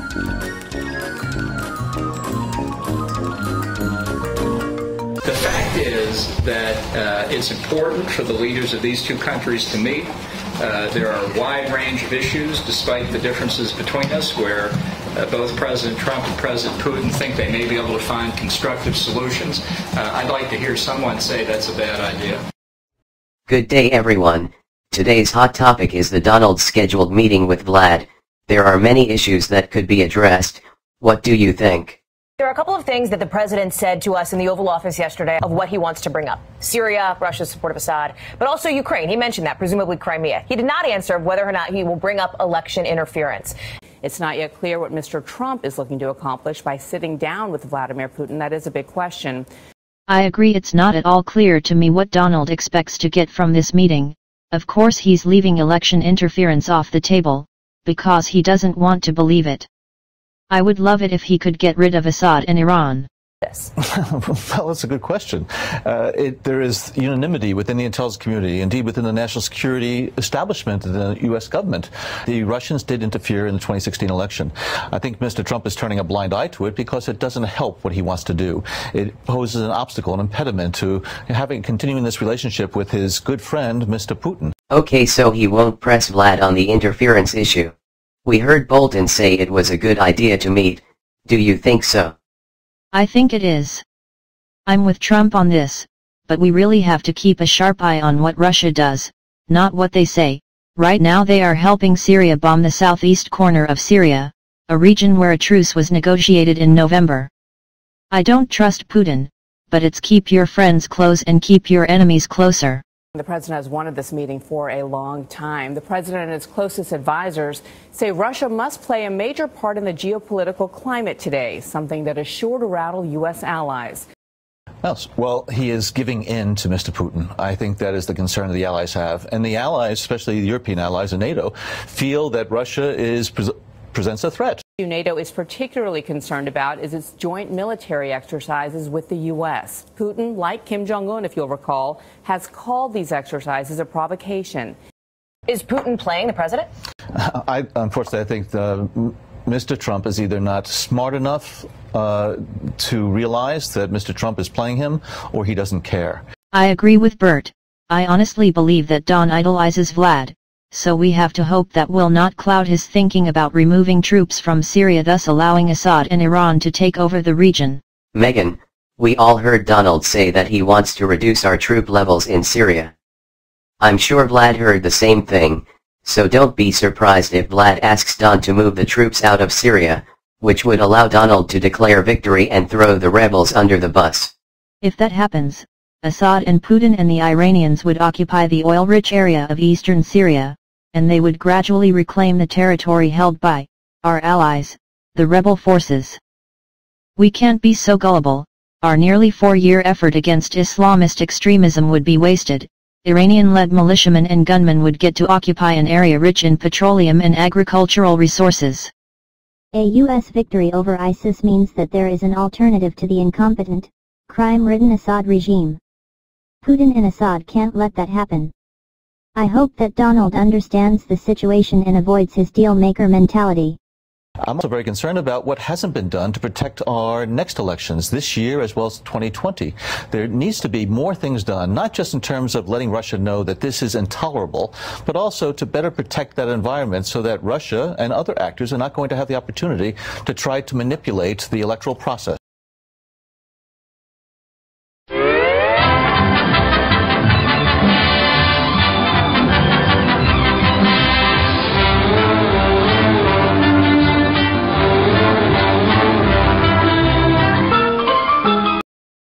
The fact is that it's important for the leaders of these two countries to meet. There are a wide range of issues, despite the differences between us, where both President Trump and President Putin think they may be able to find constructive solutions. I'd like to hear someone say that's a bad idea. Good day, everyone. Today's hot topic is the Donald's scheduled meeting with Vlad. There are many issues that could be addressed. What do you think? There are a couple of things that the president said to us in the Oval Office yesterday of what he wants to bring up. Syria, Russia's support of Assad, but also Ukraine. He mentioned that, presumably Crimea. He did not answer whether or not he will bring up election interference. It's not yet clear what Mr. Trump is looking to accomplish by sitting down with Vladimir Putin. That is a big question. I agree, it's not at all clear to me what Donald expects to get from this meeting. Of course he's leaving election interference off the table, because he doesn't want to believe it. I would love it if he could get rid of Assad in Iran. Yes. Well, that's a good question. There is unanimity within the intelligence community, indeed within the national security establishment of the U.S. government. The Russians did interfere in the 2016 election. I think Mr. Trump is turning a blind eye to it because it doesn't help what he wants to do. It poses an obstacle, an impediment to continuing this relationship with his good friend, Mr. Putin. Okay, so he won't press Vlad on the interference issue. We heard Bolton say it was a good idea to meet. Do you think so? I think it is. I'm with Trump on this, but we really have to keep a sharp eye on what Russia does, not what they say. Right now they are helping Syria bomb the southeast corner of Syria, a region where a truce was negotiated in November. I don't trust Putin, but it's keep your friends close and keep your enemies closer. The president has wanted this meeting for a long time. The president and his closest advisors say Russia must play a major part in the geopolitical climate today, something that is sure to rattle U.S. allies. Well, he is giving in to Mr. Putin. I think that is the concern that the allies have. And the allies, especially the European allies and NATO, feel that Russia presents a threat. NATO is particularly concerned about is its joint military exercises with the U.S. Putin, like Kim Jong-un, if you'll recall, has called these exercises a provocation. Is Putin playing the president? Unfortunately, I think Mr. Trump is either not smart enough to realize that Mr. Trump is playing him, or he doesn't care. I agree with Bert. I honestly believe that Don idolizes Vlad. So we have to hope that will not cloud his thinking about removing troops from Syria, thus allowing Assad and Iran to take over the region. Megan, we all heard Donald say that he wants to reduce our troop levels in Syria. I'm sure Vlad heard the same thing, so don't be surprised if Vlad asks Don to move the troops out of Syria, which would allow Donald to declare victory and throw the rebels under the bus. If that happens, Assad and Putin and the Iranians would occupy the oil-rich area of eastern Syria, and they would gradually reclaim the territory held by our allies, the rebel forces. We can't be so gullible. Our nearly 4-year effort against Islamist extremism would be wasted. Iranian-led militiamen and gunmen would get to occupy an area rich in petroleum and agricultural resources. A U.S. victory over ISIS means that there is an alternative to the incompetent, crime-ridden Assad regime. Putin and Assad can't let that happen. I hope that Donald understands the situation and avoids his deal-maker mentality. I'm also very concerned about what hasn't been done to protect our next elections this year as well as 2020. There needs to be more things done, not just in terms of letting Russia know that this is intolerable, but also to better protect that environment so that Russia and other actors are not going to have the opportunity to try to manipulate the electoral process.